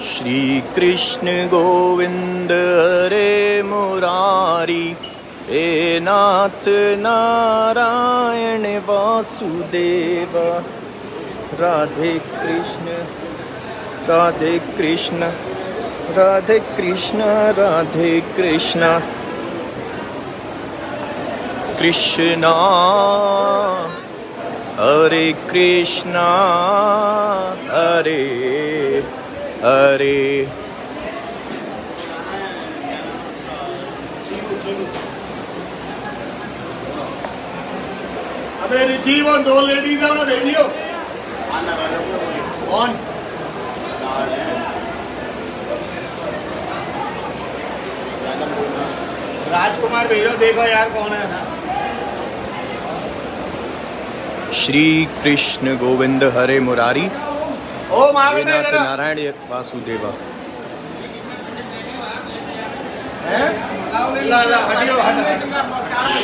श्री कृष्ण गोविंद हरे मुरारी, हे नाथ नारायण वासुदेव। राधे कृष्ण राधे कृष्ण राधे कृष्ण राधे कृष्ण, कृष्णा हरे कृष्णा हरे हरे। अबे रिची वो दो लेडीज है ना रेडियो ऑन। राजकुमार भेजो, देखो यार कौन है ना। श्री कृष्ण गोविंद हरे मुरारी, ओ मांग नाथ नारायण वासुदेवा।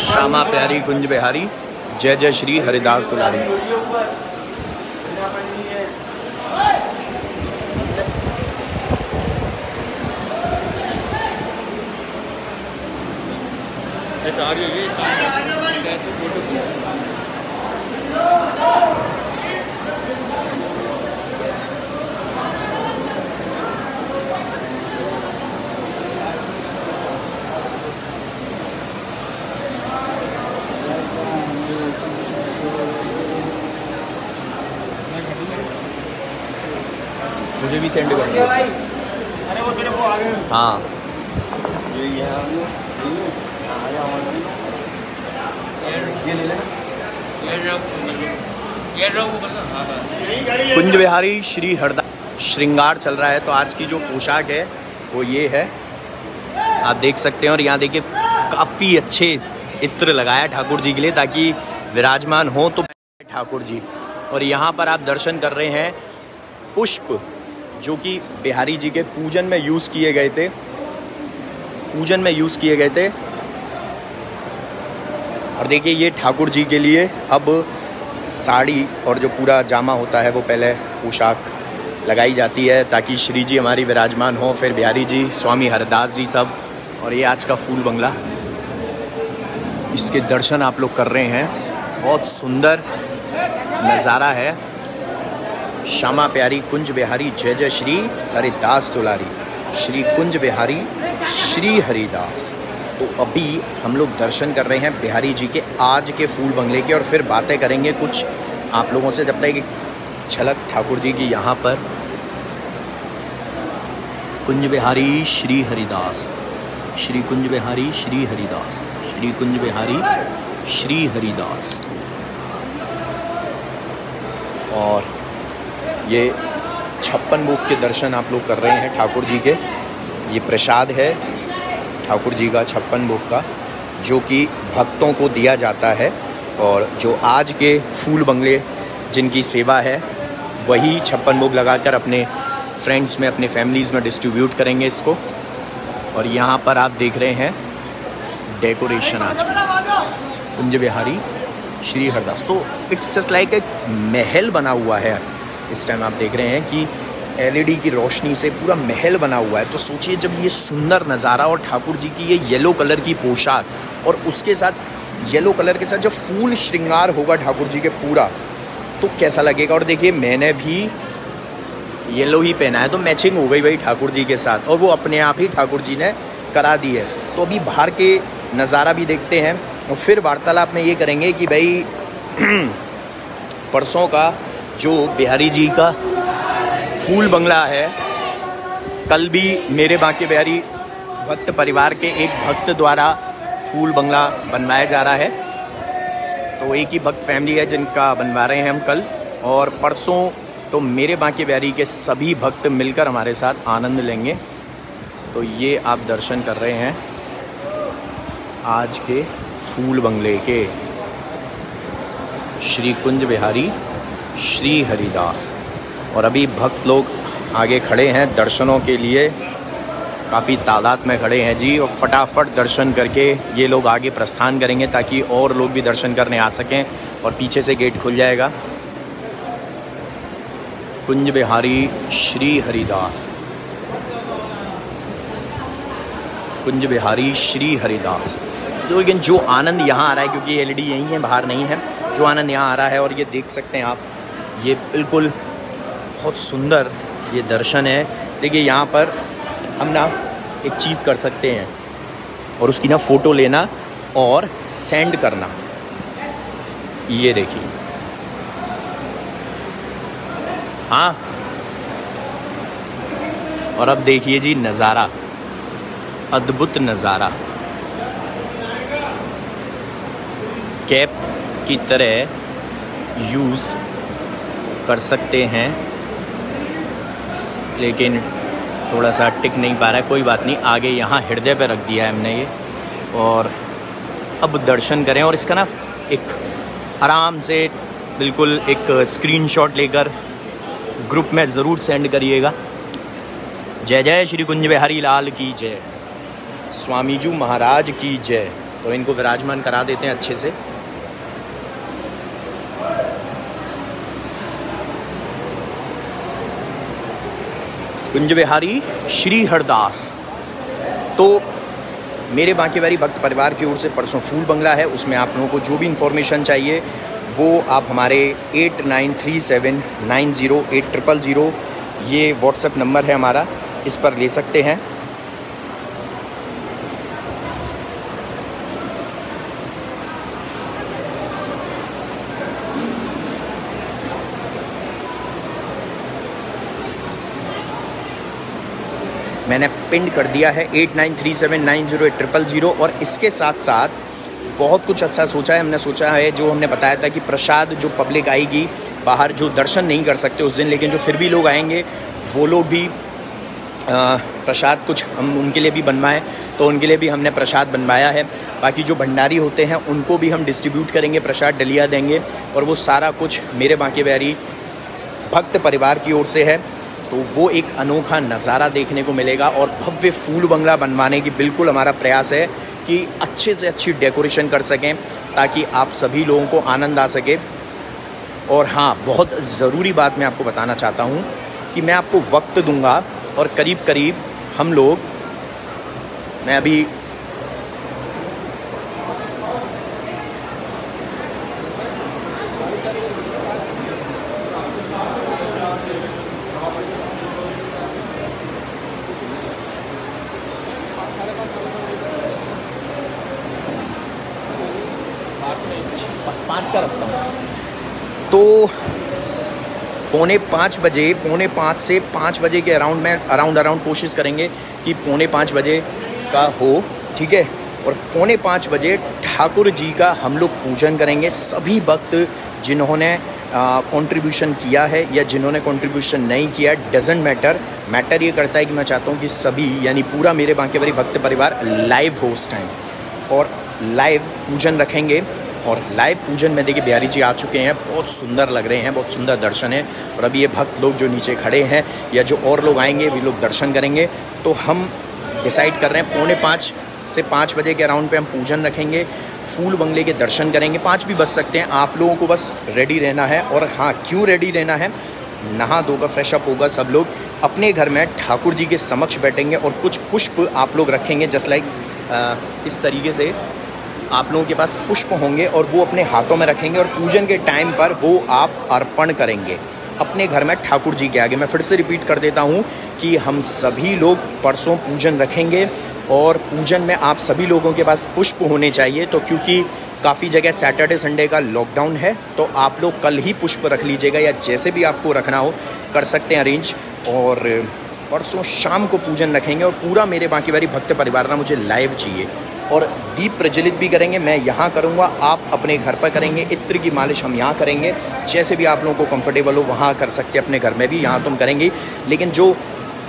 श्यामा प्यारी कुंज बिहारी, जय जय श्री हरिदास दुलारी। मुझे भी सेंड कर दो। अरे वो तेरे को आ गए। हाँ कुंज बिहारी श्री हरदास श्रृंगार चल रहा है। तो आज की जो पोशाक है वो ये है, आप देख सकते हैं। और यहाँ देखिए काफ़ी अच्छे इत्र लगाया ठाकुर जी के लिए ताकि विराजमान हो तो ठाकुर जी। और यहाँ पर आप दर्शन कर रहे हैं पुष्प जो कि बिहारी जी के पूजन में यूज़ किए गए थे, और देखिए ये ठाकुर जी के लिए अब साड़ी और जो पूरा जामा होता है वो पहले पोशाक लगाई जाती है ताकि श्री जी हमारी विराजमान हो, फिर बिहारी जी, स्वामी हरदास जी सब। और ये आज का फूल बंगला, इसके दर्शन आप लोग कर रहे हैं, बहुत सुंदर नज़ारा है। श्यामा प्यारी कुंज बिहारी, जय जय श्री हरिदास दुलारी, श्री कुंज बिहारी श्री हरिदास। तो अभी हम लोग दर्शन कर रहे हैं बिहारी जी के आज के फूल बंगले के, और फिर बातें करेंगे कुछ आप लोगों से। जब तक एक झलक ठाकुर जी की यहाँ पर, कुंज बिहारी श्री हरिदास, श्री कुंज बिहारी श्री हरिदास, श्री कुंज बिहारी श्री हरिदास। और ये 56 भोग के दर्शन आप लोग कर रहे हैं ठाकुर जी के। ये प्रसाद है ठाकुर जी का 56 भोग का, जो कि भक्तों को दिया जाता है। और जो आज के फूल बंगले जिनकी सेवा है वही 56 भोग लगाकर अपने फ्रेंड्स में, अपने फैमिलीज़ में डिस्ट्रीब्यूट करेंगे इसको। और यहाँ पर आप देख रहे हैं डेकोरेशन आज की, कुंज बिहारी श्री हरदास। तो इट्स जस्ट लाइक एक महल बना हुआ है। इस टाइम आप देख रहे हैं कि एलईडी की रोशनी से पूरा महल बना हुआ है। तो सोचिए जब ये सुंदर नज़ारा और ठाकुर जी की ये येलो कलर की पोशाक, और उसके साथ येलो कलर के साथ जब फूल श्रृंगार होगा ठाकुर जी के पूरा, तो कैसा लगेगा। और देखिए मैंने भी येलो ही पहना है, तो मैचिंग हो गई भाई ठाकुर जी के साथ, और वो अपने आप ही ठाकुर जी ने करा दी है। तो अभी बाहर के नज़ारा भी देखते हैं और फिर वार्तालाप में ये करेंगे कि भाई परसों का जो बिहारी जी का फूल बंगला है, कल भी मेरे बांके बिहारी भक्त परिवार के एक भक्त द्वारा फूल बंगला बनवाया जा रहा है। तो एक ही भक्त फैमिली है जिनका बनवा रहे हैं हम कल, और परसों तो मेरे बांके बिहारी के सभी भक्त मिलकर हमारे साथ आनंद लेंगे। तो ये आप दर्शन कर रहे हैं आज के फूल बंगले के, श्री कुंज बिहारी श्री हरिदास। और अभी भक्त लोग आगे खड़े हैं दर्शनों के लिए, काफ़ी तादाद में खड़े हैं जी। और फटाफट दर्शन करके ये लोग आगे प्रस्थान करेंगे ताकि और लोग भी दर्शन करने आ सकें, और पीछे से गेट खुल जाएगा। कुंज बिहारी श्री हरिदास, कुंज बिहारी श्री हरिदास। तो लेकिन जो आनंद यहाँ आ रहा है, क्योंकि LED यहीं है, बाहर नहीं है, जो आनंद यहाँ आ रहा है, और ये देख सकते हैं आप, ये बिल्कुल बहुत सुंदर ये दर्शन है। देखिए यहाँ पर हम ना एक चीज़ कर सकते हैं और उसकी ना फ़ोटो लेना और सेंड करना। ये देखिए, हाँ, और अब देखिए जी नज़ारा, अद्भुत नज़ारा, कैप की तरह यूज़ कर सकते हैं, लेकिन थोड़ा सा टिक नहीं पा रहा है, कोई बात नहीं। आगे यहाँ हृदय पे रख दिया है हमने ये, और अब दर्शन करें। और इसका ना एक आराम से बिल्कुल एक स्क्रीनशॉट लेकर ग्रुप में ज़रूर सेंड करिएगा। जय जय श्री कुंज बिहारी लाल की जय, स्वामी जी महाराज की जय। तो इनको विराजमान करा देते हैं अच्छे से। कुंज बिहारी श्री हरदास। तो मेरे बांके बिहारी भक्त परिवार की ओर से परसों फूल बंगला है, उसमें आप लोगों को जो भी इन्फॉर्मेशन चाहिए वो आप हमारे 8937908000 ये व्हाट्सएप नंबर है हमारा, इस पर ले सकते हैं। मैंने पिन कर दिया है 8937908000। और इसके साथ साथ बहुत कुछ अच्छा सोचा है हमने। सोचा है, जो हमने बताया था कि प्रसाद जो पब्लिक आएगी बाहर, जो दर्शन नहीं कर सकते उस दिन, लेकिन जो फिर भी लोग आएंगे वो लोग भी प्रसाद कुछ हम उनके लिए भी बनवाएं, तो उनके लिए भी हमने प्रसाद बनवाया है। बाकी जो भंडारी होते हैं उनको भी हम डिस्ट्रीब्यूट करेंगे, प्रसाद डलिया देंगे, और वो सारा कुछ मेरे बांके बिहारी भक्त परिवार की ओर से है। तो वो एक अनोखा नज़ारा देखने को मिलेगा। और भव्य फूल बंगला बनवाने की बिल्कुल हमारा प्रयास है कि अच्छे से अच्छी डेकोरेशन कर सकें, ताकि आप सभी लोगों को आनंद आ सके। और हाँ, बहुत ज़रूरी बात मैं आपको बताना चाहता हूँ कि मैं आपको वक्त दूंगा, और करीब करीब हम लोग, मैं अभी पाँच का रखता हूँ। तो 4:45 बजे, 4:45 से 5 बजे के अराउंड में अराउंड कोशिश करेंगे कि 4:45 बजे का हो, ठीक है। और 4:45 बजे ठाकुर जी का हम लोग पूजन करेंगे। सभी भक्त जिन्होंने कंट्रीब्यूशन किया है या जिन्होंने कंट्रीब्यूशन नहीं किया, डजेंट मैटर ये करता है कि मैं चाहता हूँ कि सभी, यानी पूरा मेरे बांके बिहारी भक्त परिवार लाइव हो उस टाइम, और लाइव पूजन रखेंगे। और लाइव पूजन में देखिए बिहारी जी आ चुके हैं, बहुत सुंदर लग रहे हैं, बहुत सुंदर दर्शन है। और अभी ये भक्त लोग जो नीचे खड़े हैं या जो और लोग आएंगे वे लोग दर्शन करेंगे। तो हम डिसाइड कर रहे हैं 4:45 से 5 बजे के अराउंड पे हम पूजन रखेंगे, फूल बंगले के दर्शन करेंगे। 5 भी बज सकते हैं, आप लोगों को बस रेडी रहना है। और हाँ, क्यों रेडी रहना है, नहा धोकर फ्रेश अप होगा सब लोग, अपने घर में ठाकुर जी के समक्ष बैठेंगे और कुछ पुष्प आप लोग रखेंगे, जस्ट लाइक इस तरीके से आप लोगों के पास पुष्प होंगे और वो अपने हाथों में रखेंगे, और पूजन के टाइम पर वो आप अर्पण करेंगे अपने घर में ठाकुर जी के आगे। मैं फिर से रिपीट कर देता हूँ कि हम सभी लोग परसों पूजन रखेंगे, और पूजन में आप सभी लोगों के पास पुष्प होने चाहिए। तो क्योंकि काफ़ी जगह सैटरडे संडे का लॉकडाउन है, तो आप लोग कल ही पुष्प रख लीजिएगा, या जैसे भी आपको रखना हो कर सकते हैं अरेंज। और परसों शाम को पूजन रखेंगे, और पूरा मेरे बांके बिहारी भक्त परिवार ना मुझे लाइव चाहिए। और दीप प्रज्वलित भी करेंगे, मैं यहाँ करूँगा, आप अपने घर पर करेंगे। इत्र की मालिश हम यहाँ करेंगे, जैसे भी आप लोगों को कंफर्टेबल हो वहाँ कर सकते हैं, अपने घर में भी, यहाँ तुम करेंगे। लेकिन जो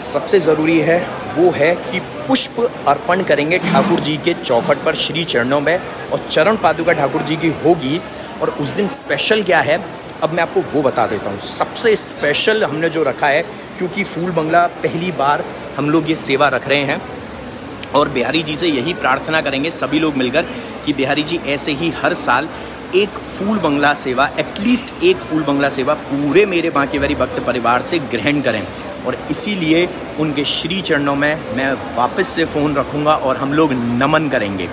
सबसे ज़रूरी है वो है कि पुष्प अर्पण करेंगे ठाकुर जी के चौखट पर, श्री चरणों में, और चरण पादुका ठाकुर जी की होगी। और उस दिन स्पेशल क्या है, अब मैं आपको वो बता देता हूँ। सबसे स्पेशल हमने जो रखा है, क्योंकि फूल बंगला पहली बार हम लोग ये सेवा रख रहे हैं, और बिहारी जी से यही प्रार्थना करेंगे सभी लोग मिलकर कि बिहारी जी ऐसे ही हर साल एक फूल बंगला सेवा, एटलीस्ट एक फूल बंगला सेवा पूरे मेरे बांके बिहारी भक्त परिवार से ग्रहण करें। और इसीलिए उनके श्री चरणों में मैं वापस से फ़ोन रखूँगा और हम लोग नमन करेंगे।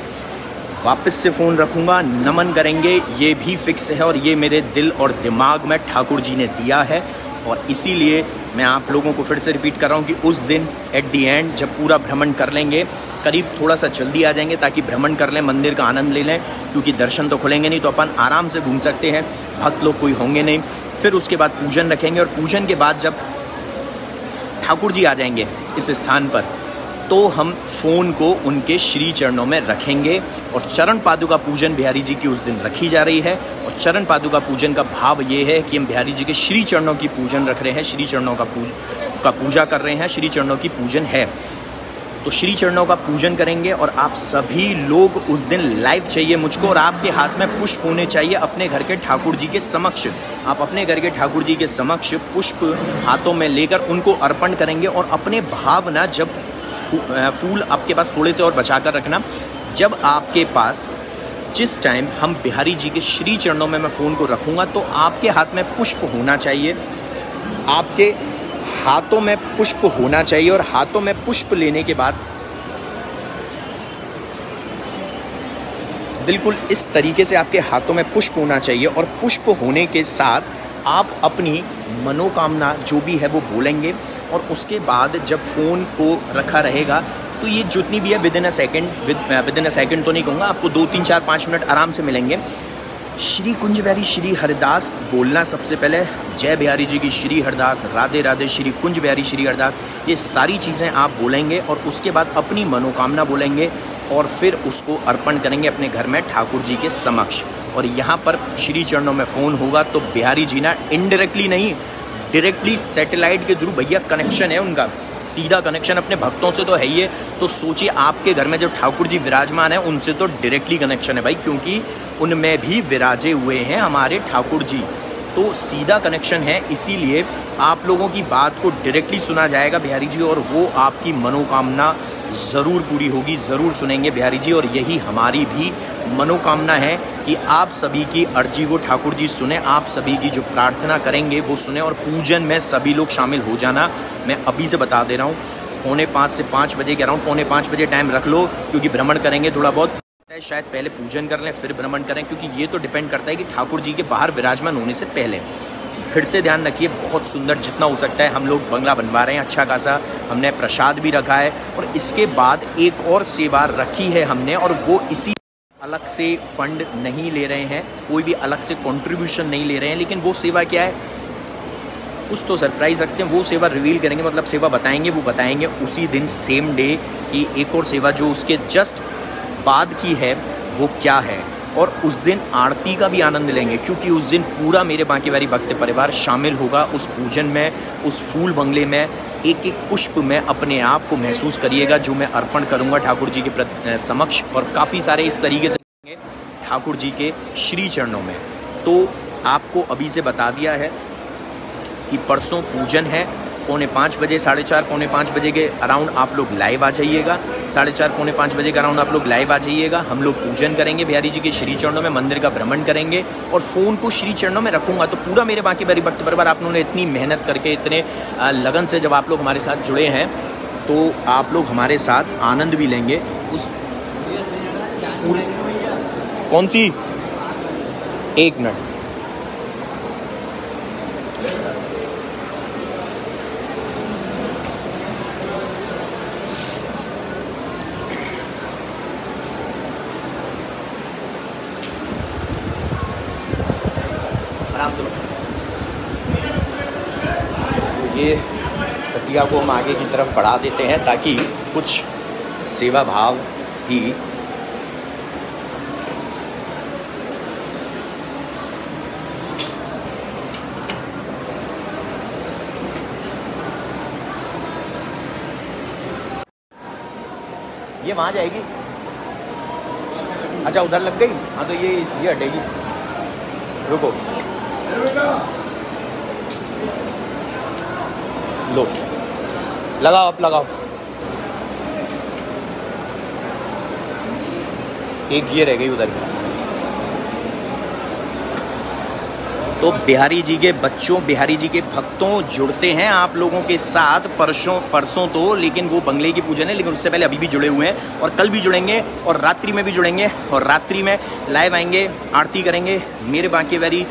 वापस से फ़ोन रखूँगा, नमन करेंगे, ये भी फिक्स है और ये मेरे दिल और दिमाग में ठाकुर जी ने दिया है। और इसीलिए मैं आप लोगों को फिर से रिपीट कर रहा हूँ कि उस दिन एट दी एंड जब पूरा भ्रमण कर लेंगे, करीब थोड़ा सा जल्दी आ जाएंगे ताकि भ्रमण कर लें, मंदिर का आनंद ले लें, क्योंकि दर्शन तो खुलेंगे नहीं तो अपन आराम से घूम सकते हैं, भक्त लोग कोई होंगे नहीं। फिर उसके बाद पूजन रखेंगे और पूजन के बाद जब ठाकुर जी आ जाएंगे इस स्थान पर तो हम फ़ोन को उनके श्री चरणों में रखेंगे। और चरण पादुका पूजन बिहारी जी की उस दिन रखी जा रही है। और चरण पादुका पूजन का भाव ये है कि हम बिहारी जी के श्री चरणों की पूजन रख रहे हैं, श्री चरणों का पूजा कर रहे हैं, श्री चरणों की पूजन है। तो श्री चरणों का पूजन करेंगे और आप सभी लोग उस दिन लाइव चाहिए मुझको, और आपके हाथ में पुष्प होने चाहिए अपने घर के ठाकुर जी के समक्ष। आप अपने घर के ठाकुर जी के समक्ष पुष्प हाथों में लेकर उनको अर्पण करेंगे। और अपने भावना जब फूल आपके पास थोड़े से और बचा कर रखना, जब आपके पास जिस टाइम हम बिहारी जी के श्री चरणों में मैं फ़ोन को रखूँगा तो आपके हाथ में पुष्प होना चाहिए, आपके हाथों में पुष्प होना चाहिए। और हाथों में पुष्प लेने के बाद बिल्कुल इस तरीके से आपके हाथों में पुष्प होना चाहिए। और पुष्प होने के साथ आप अपनी मनोकामना जो भी है वो बोलेंगे। और उसके बाद जब फ़ोन को रखा रहेगा तो ये जितनी भी है विद इन अ सेकेंड तो नहीं कहूँगा, आपको 2, 3, 4, 5 मिनट आराम से मिलेंगे। श्री कुंज बिहारी श्री हरिदास बोलना सबसे पहले, जय बिहारी जी की श्री हरिदास, राधे राधे श्री कुंज बिहारी श्री हरिदास, ये सारी चीज़ें आप बोलेंगे। और उसके बाद अपनी मनोकामना बोलेंगे और फिर उसको अर्पण करेंगे अपने घर में ठाकुर जी के समक्ष। और यहाँ पर श्री चरणों में फ़ोन होगा तो बिहारी जी ना इनडायरेक्टली नहीं, डायरेक्टली सैटेलाइट के थ्रू, भैया कनेक्शन है उनका, सीधा कनेक्शन अपने भक्तों से तो है ही है। तो सोचिए आपके घर में जब ठाकुर जी विराजमान है उनसे तो डायरेक्टली कनेक्शन है भाई, क्योंकि उनमें भी विराजे हुए हैं हमारे ठाकुर जी, तो सीधा कनेक्शन है। इसीलिए आप लोगों की बात को डायरेक्टली सुना जाएगा बिहारी जी, और वो आपकी मनोकामना ज़रूर पूरी होगी, ज़रूर सुनेंगे बिहारी जी। और यही हमारी भी मनोकामना है कि आप सभी की अर्जी को ठाकुर जी सुने, आप सभी की जो प्रार्थना करेंगे वो सुने। और पूजन में सभी लोग शामिल हो जाना, मैं अभी से बता दे रहा हूँ, 4:45 से 5 बजे, कह रहा हूँ 4:45 बजे टाइम रख लो, क्योंकि भ्रमण करेंगे थोड़ा बहुत, शायद पहले पूजन कर लें फिर भ्रमण करें, क्योंकि ये तो डिपेंड करता है कि ठाकुर जी के बाहर विराजमान होने से पहले। फिर से ध्यान रखिए, बहुत सुंदर जितना हो सकता है हम लोग बंगला बनवा रहे हैं, अच्छा खासा हमने प्रसाद भी रखा है। और इसके बाद एक और सेवा रखी है हमने, और वो इसी अलग से फंड नहीं ले रहे हैं, कोई भी अलग से कंट्रीब्यूशन नहीं ले रहे हैं। लेकिन वो सेवा क्या है कुछ तो सरप्राइज़ रखते हैं, वो सेवा रिवील करेंगे, मतलब सेवा बताएंगे, वो बताएंगे उसी दिन सेम डे की एक और सेवा जो उसके जस्ट बाद की है वो क्या है। और उस दिन आरती का भी आनंद लेंगे, क्योंकि उस दिन पूरा मेरे बांके बिहारी भक्त परिवार शामिल होगा उस पूजन में, उस फूल बंगले में। एक एक पुष्प में अपने आप को महसूस करिएगा जो मैं अर्पण करूंगा ठाकुर जी के समक्ष। और काफ़ी सारे इस तरीके से ठाकुर जी के श्री चरणों में। तो आपको अभी से बता दिया है कि परसों पूजन है, 4:45 बजे, 4:30 4:45 बजे के अराउंड आप लोग लाइव आ जाइएगा, 4:30 4:45 बजे के अराउंड आप लोग लाइव आ जाइएगा। हम लोग पूजन करेंगे बिहारी जी के श्री चरणों में, मंदिर का भ्रमण करेंगे और फ़ोन को श्री चरणों में रखूँगा। तो पूरा मेरे बांके बिहारी भक्त परिवार, आप लोगों ने इतनी मेहनत करके, इतने लगन से जब आप लोग हमारे साथ जुड़े हैं तो आप लोग हमारे साथ आनंद भी लेंगे उस पूरे। कौन सी? 1 मिनट। आराम से तो ये कटिया को हम आगे की तरफ बढ़ा देते हैं ताकि कुछ सेवा भाव भी ये वहाँ जाएगी। अच्छा उधर लग गई, हाँ तो ये हटेगी, रुको लो, लगाओ, अब लगाओ। एक ये रह गई उधर की। तो बिहारी जी के बच्चों, बिहारी जी के भक्तों जुड़ते हैं आप लोगों के साथ परसों तो, लेकिन वो बंगले की पूजन है, लेकिन उससे पहले अभी भी जुड़े हुए हैं और कल भी जुड़ेंगे और रात्रि में भी जुड़ेंगे और रात्रि में लाइव आएंगे, आरती करेंगे मेरे बांके बिहारी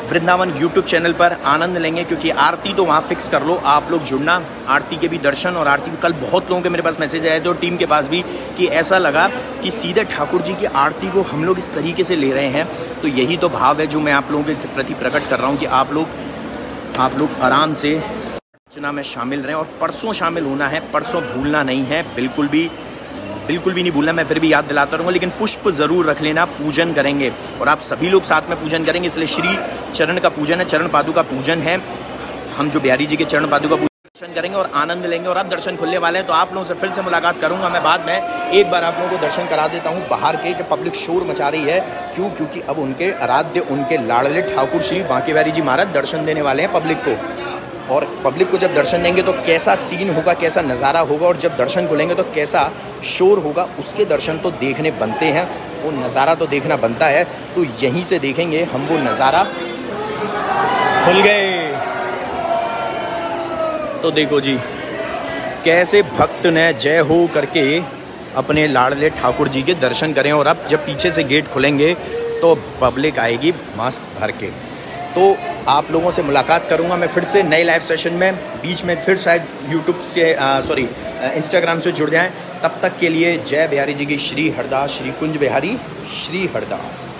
वृंदावन यूट्यूब चैनल पर, आनंद लेंगे। क्योंकि आरती तो वहाँ फिक्स कर लो, आप लोग जुड़ना, आरती के भी दर्शन और आरती भी। कल बहुत लोगों के मेरे पास मैसेज आए थे और टीम के पास भी कि ऐसा लगा कि सीधे ठाकुर जी की आरती को हम लोग इस तरीके से ले रहे हैं। तो यही तो भाव है जो मैं आप लोगों के प्रति प्रकट कर रहा हूँ कि आप लोग आराम से अर्चना में शामिल रहें और परसों शामिल होना है, परसों भूलना नहीं है, बिल्कुल भी नहीं भूलना। मैं फिर भी याद दिलाता रहूँगा, लेकिन पुष्प ज़रूर रख लेना, पूजन करेंगे और आप सभी लोग साथ में पूजन करेंगे। इसलिए श्री चरण का पूजन है, चरण पादुका पूजन है। हम जो बिहारी जी के चरण पादुका दर्शन करेंगे और आनंद लेंगे और अब दर्शन खुलने वाले हैं। तो आप लोगों से फिर से मुलाकात करूंगा मैं बाद में। एक बार आप लोगों को दर्शन करा देता हूं बाहर के, जब पब्लिक शोर मचा रही है। क्योंकि अब उनके आराध्य, उनके लाडले ठाकुर श्री बांके बिहारी जी महाराज दर्शन देने वाले हैं पब्लिक को। और पब्लिक को जब दर्शन देंगे तो कैसा सीन होगा, कैसा नज़ारा होगा, और जब दर्शन खुलेंगे तो कैसा शोर होगा। उसके दर्शन तो देखने बनते हैं, वो नज़ारा तो देखना बनता है। तो यहीं से देखेंगे हम वो नज़ारा। खुल गए तो देखो जी कैसे भक्त ने जय हो करके अपने लाडले ठाकुर जी के दर्शन करें। और अब जब पीछे से गेट खुलेंगे तो पब्लिक आएगी मस्त भर के। तो आप लोगों से मुलाकात करूंगा मैं फिर से नए लाइव सेशन में। बीच में फिर शायद यूट्यूब से इंस्टाग्राम से जुड़ जाएं। तब तक के लिए जय बिहारी जी की। श्री हरदास, श्री कुंज बिहारी, श्री हरदास।